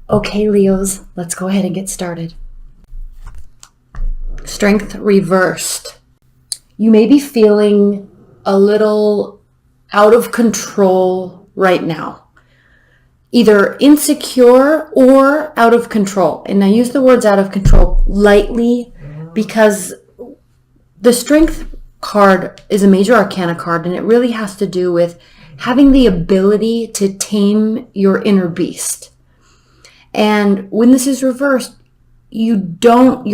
Okay, Leos, let's go ahead and get started. Strength reversed. You may be feeling a little out of control right now. Either insecure or out of control. And I use the words out of control lightly because the Strength card is a major arcana card, and it really has to do with having the ability to tame your inner beast. And when this is reversed, you're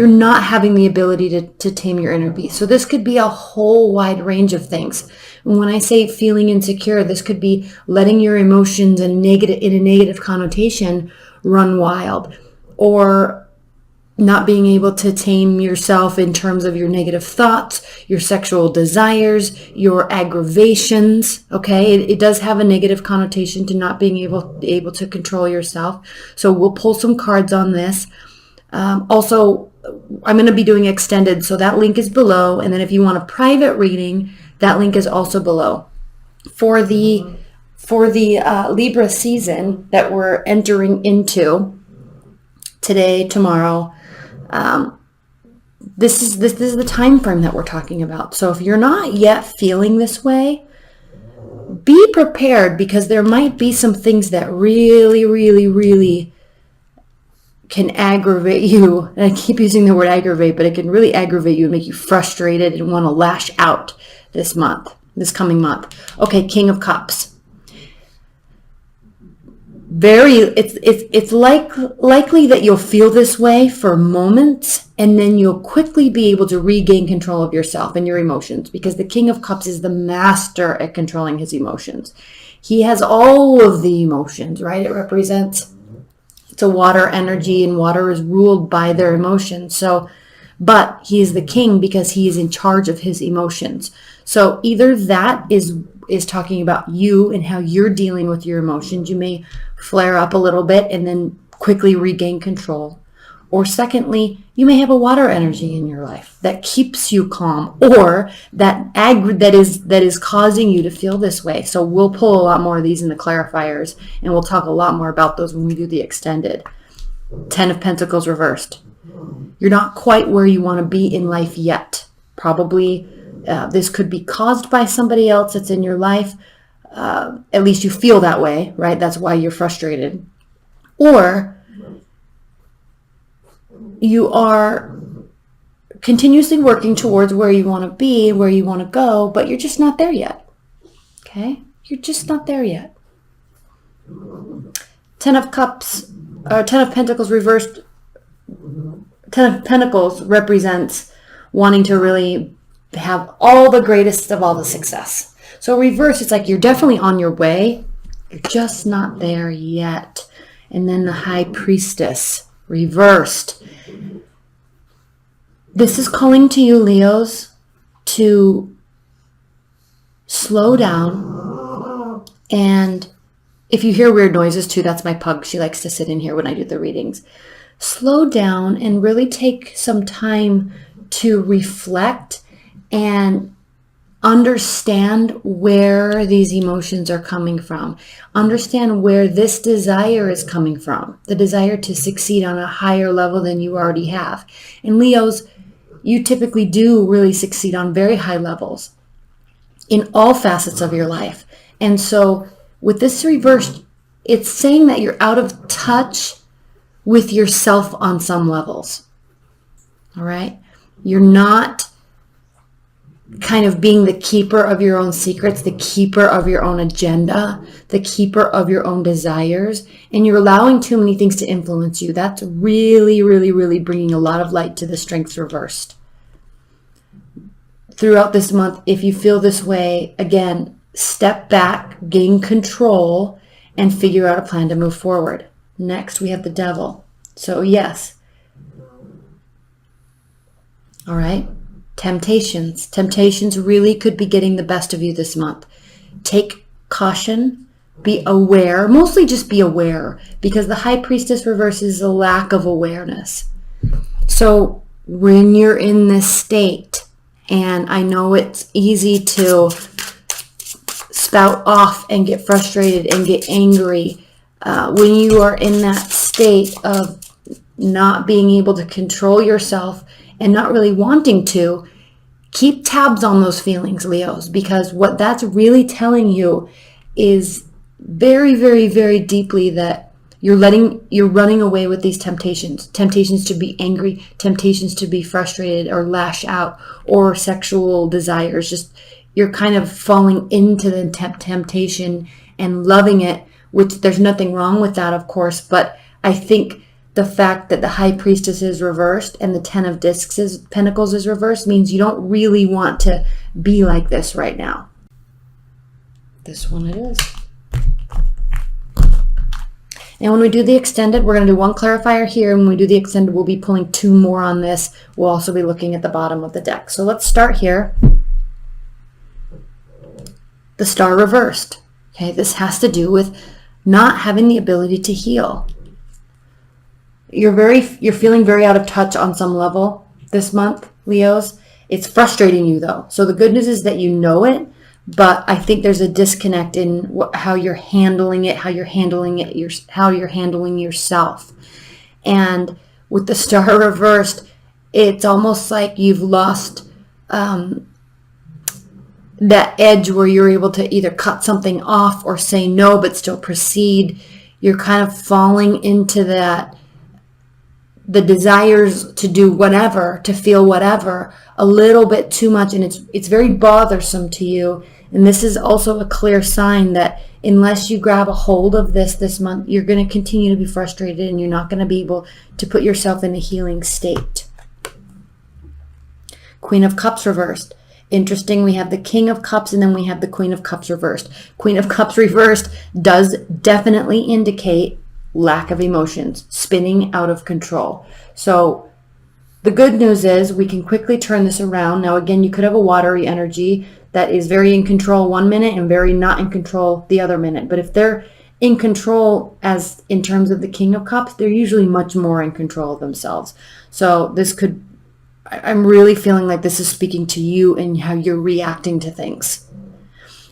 not having the ability to tame your inner beast. So this could be a whole wide range of things. And when I say feeling insecure, this could be letting your emotions in a negative connotation run wild, or not being able to tame yourself in terms of your negative thoughts, your sexual desires, your aggravations. Okay, it does have a negative connotation to not being able to control yourself. So we'll pull some cards on this. Also, I'm going to be doing extended, so that link is below. And then if you want a private reading, that link is also below. For the Libra season that we're entering into today, tomorrow, this is the time frame that we're talking about. So if you're not yet feeling this way, be prepared, because there might be some things that really, really, really can aggravate you. And I keep using the word aggravate, but it can really aggravate you and make you frustrated and want to lash out this coming month. Okay, King of Cups. It's likely that you'll feel this way for moments, and then you'll quickly be able to regain control of yourself and your emotions, because the King of Cups is the master at controlling his emotions. He has all of the emotions, right? It's a water energy, and water is ruled by their emotions. But he is the king because he is in charge of his emotions. So either that is talking about you and how you're dealing with your emotions. You may flare up a little bit and then quickly regain control. Or secondly, you may have a water energy in your life that keeps you calm, or that is causing you to feel this way. So we'll pull a lot more of these in the clarifiers, and we'll talk a lot more about those when we do the extended. 10 of Pentacles reversed. You're not quite where you want to be in life yet. Probably this could be caused by somebody else that's in your life. At least you feel that way, right? That's why you're frustrated. Or you are continuously working towards where you want to be, where you want to go, but you're just not there yet. Okay? You're just not there yet. 10 of Pentacles reversed. 10 of Pentacles represents wanting to really have all the greatest of all the success. So reverse, it's like you're definitely on your way. You're just not there yet. And then the High Priestess reversed. This is calling to you, Leos, to slow down. And if you hear weird noises too, that's my pug. She likes to sit in here when I do the readings. Slow down and really take some time to reflect and understand where these emotions are coming from. Understand where this desire is coming from. The desire to succeed on a higher level than you already have. And Leos, you typically do really succeed on very high levels in all facets of your life. And so with this reversed, it's saying that you're out of touch with yourself on some levels. All right? You're not kind of being the keeper of your own secrets, the keeper of your own agenda, the keeper of your own desires, and you're allowing too many things to influence you. That's really, really, really bringing a lot of light to the Strength reversed. Throughout this month, if you feel this way, again, step back, gain control, and figure out a plan to move forward. Next, we have the Devil. So yes. All right. Temptations. Temptations really could be getting the best of you this month. Take caution. Be aware. Mostly just be aware, because the High Priestess reverses a lack of awareness. So when you're in this state, and I know it's easy to spout off and get frustrated and get angry, when you are in that state of not being able to control yourself and not really wanting to, keep tabs on those feelings, Leos, because what that's really telling you is very, very, very deeply that you're running away with these temptations to be angry, temptations to be frustrated or lash out, or sexual desires. Just you're kind of falling into the temptation and loving it, which there's nothing wrong with that, of course. But I think the fact that the High Priestess is reversed and the Ten of Pentacles is reversed means you don't really want to be like this right now. This one it is. And when we do the extended, we're going to do one clarifier here. And when we do the extended, we'll be pulling 2 more on this. We'll also be looking at the bottom of the deck. So let's start here. The Star reversed. Okay, this has to do with not having the ability to heal. You're feeling very out of touch on some level this month, Leos. It's frustrating you though. So the good news is that you know it, but I think there's a disconnect in how you're handling it, how you're handling yourself. And with the Star reversed, it's almost like you've lost that edge where you're able to either cut something off or say no, but still proceed. You're kind of falling into the desires to do whatever, to feel whatever, a little bit too much, and it's very bothersome to you. And this is also a clear sign that unless you grab a hold of this month, you're going to continue to be frustrated and you're not going to be able to put yourself in a healing state. Queen of Cups reversed. Interesting, we have the King of Cups and then we have the Queen of Cups reversed. Queen of Cups reversed does definitely indicate lack of emotions, spinning out of control. So the good news is we can quickly turn this around. Now, again, you could have a watery energy that is very in control one minute and very not in control the other minute. But if they're in control as in terms of the King of Cups, they're usually much more in control of themselves. So this could, I'm really feeling like this is speaking to you and how you're reacting to things.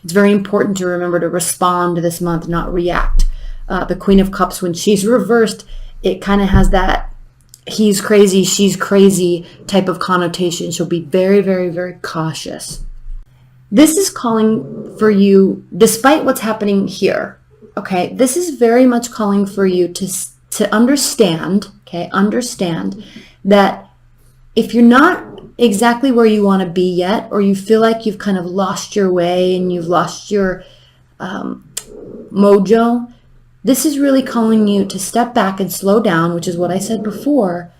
It's very important to remember to respond this month, not react. The Queen of Cups, when she's reversed, it kind of has that he's crazy, she's crazy type of connotation. She'll be very, very, very cautious. This is calling for you, despite what's happening here, okay? This is very much calling for you to understand, okay? Understand that if you're not exactly where you want to be yet, or you feel like you've kind of lost your way and you've lost your mojo, this is really calling you to step back and slow down, which is what I said before,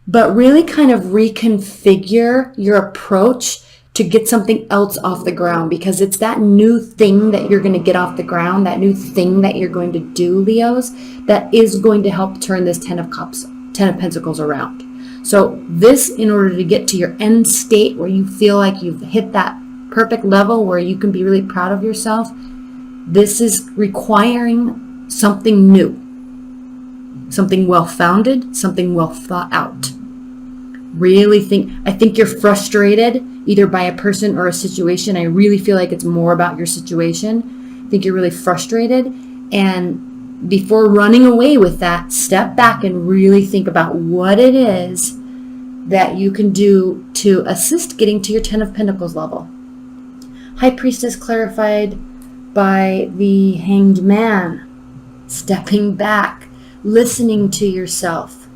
but really kind of reconfigure your approach to get something else off the ground, because it's that new thing that you're going to get off the ground, that new thing that you're going to do, Leos, that is going to help turn this Ten of Pentacles around. So this, in order to get to your end state where you feel like you've hit that perfect level where you can be really proud of yourself, this is requiring something new, something well-founded, something well thought out. Really I think you're frustrated either by a person or a situation. I really feel like it's more about your situation. I think you're really frustrated, and before running away with that, step back and really think about what it is that you can do to assist getting to your Ten of Pentacles level. High Priestess clarified by the Hanged Man. Stepping back, listening to yourself,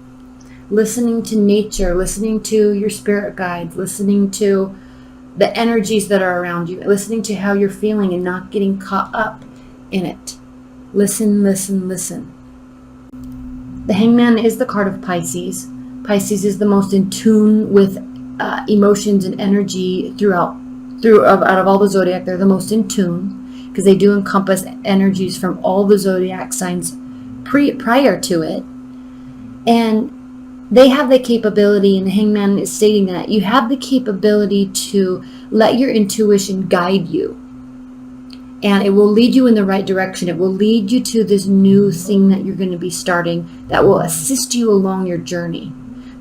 listening to nature, listening to your spirit guides, listening to the energies that are around you, listening to how you're feeling and not getting caught up in it. Listen, listen, listen. The Hangman is the card of Pisces. Pisces is the most in tune with emotions and energy out of all the zodiac. They're the most in tune, because they do encompass energies from all the zodiac signs prior to it. And they have the capability, and the Hangman is stating that you have the capability to let your intuition guide you. And it will lead you in the right direction. It will lead you to this new thing that you're going to be starting that will assist you along your journey.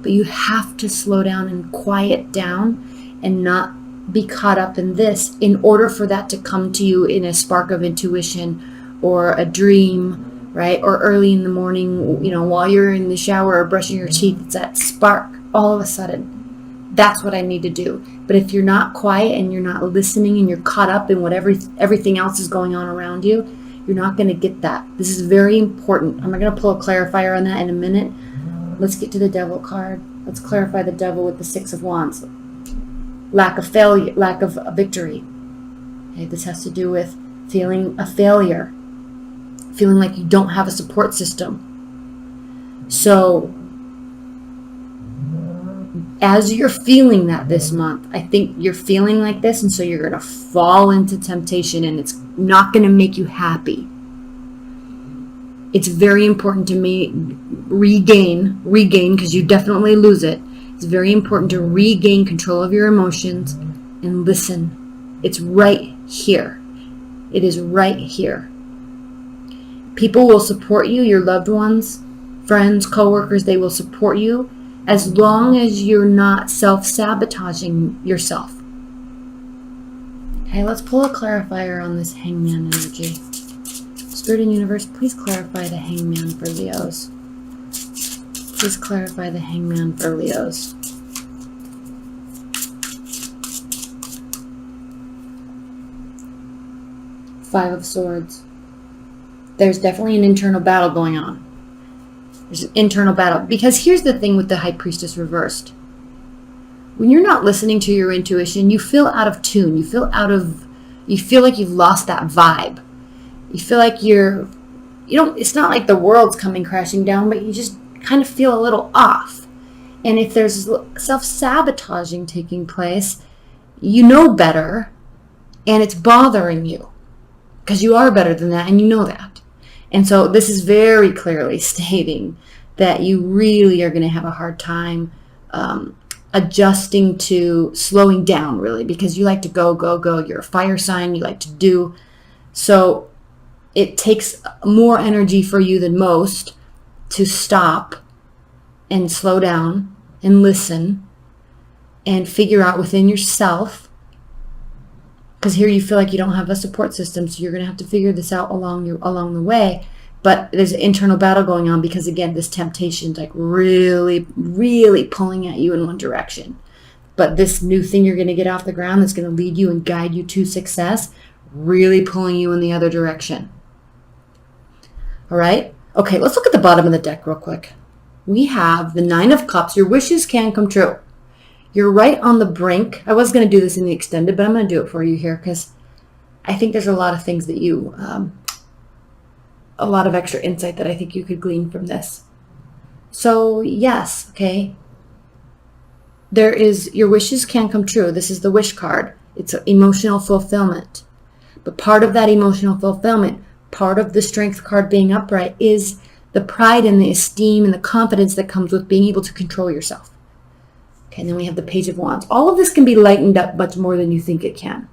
But you have to slow down and quiet down and not be caught up in this in order for that to come to you in a spark of intuition or a dream right? Or early in the morning, while you're in the shower or brushing your teeth, it's that spark all of a sudden. That's what I need to do. But if you're not quiet and you're not listening and you're caught up in what everything else is going on around you, you're not going to get that. This is very important. I'm going to pull a clarifier on that in a minute. Let's get to the devil card. Let's clarify the devil with the Six of Wands. Lack of failure, lack of victory. Okay, this has to do with feeling a failure, feeling like you don't have a support system. So as you're feeling that this month, I think you're feeling like this, and so you're going to fall into temptation, and it's not going to make you happy. It's very important to me regain, because you definitely lose it. It's very important to regain control of your emotions and listen. It's right here. It is right here. People will support you, your loved ones, friends, coworkers, they will support you as long as you're not self-sabotaging yourself. Okay, let's pull a clarifier on this Hangman energy. Spirit and Universe, please clarify the Hangman for Leos. Please clarify the Hangman for Leos. Five of Swords. There's definitely an internal battle going on. There's an internal battle. Because here's the thing with the High Priestess reversed. When you're not listening to your intuition, you feel out of tune. You feel like you've lost that vibe. You feel like it's not like the world's coming crashing down, but you just kind of feel a little off. And if there's self-sabotaging taking place, you know better, and it's bothering you. Because you are better than that, and you know that. And so this is very clearly stating that you really are going to have a hard time adjusting to slowing down, really, because you like to go, go, go. You're a fire sign. You like to do. So it takes more energy for you than most to stop and slow down and listen and figure out within yourself. Because here you feel like you don't have a support system, so you're going to have to figure this out along the way. But there's an internal battle going on because, again, this temptation's like really, really pulling at you in one direction. But this new thing you're going to get off the ground that's going to lead you and guide you to success, really pulling you in the other direction. All right? Okay, let's look at the bottom of the deck real quick. We have the Nine of Cups. Your wishes can come true. You're right on the brink. I was going to do this in the extended, but I'm going to do it for you here because I think there's a lot of things that a lot of extra insight that I think you could glean from this. So yes, okay. Your wishes can come true. This is the wish card. It's emotional fulfillment. But part of that emotional fulfillment, part of the strength card being upright is the pride and the esteem and the confidence that comes with being able to control yourself. Okay, and then we have the Page of Wands. All of this can be lightened up much more than you think it can.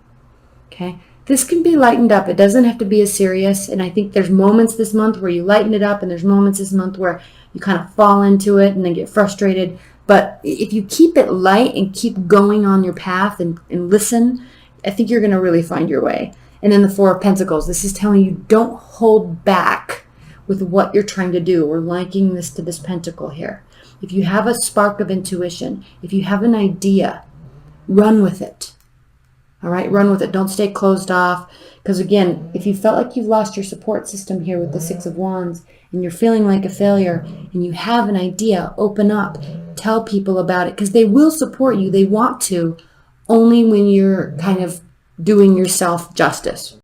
Okay, this can be lightened up. It doesn't have to be as serious. And I think there's moments this month where you lighten it up, and there's moments this month where you kind of fall into it and then get frustrated. But if you keep it light and keep going on your path and listen, I think you're going to really find your way. And then the Four of Pentacles. This is telling you don't hold back with what you're trying to do. We're liking this to this pentacle here. If you have a spark of intuition, if you have an idea, run with it. All right, run with it. Don't stay closed off. Because again, if you felt like you've lost your support system here with the Six of Wands and you're feeling like a failure and you have an idea, open up. Tell people about it because they will support you. They want to, only when you're kind of doing yourself justice.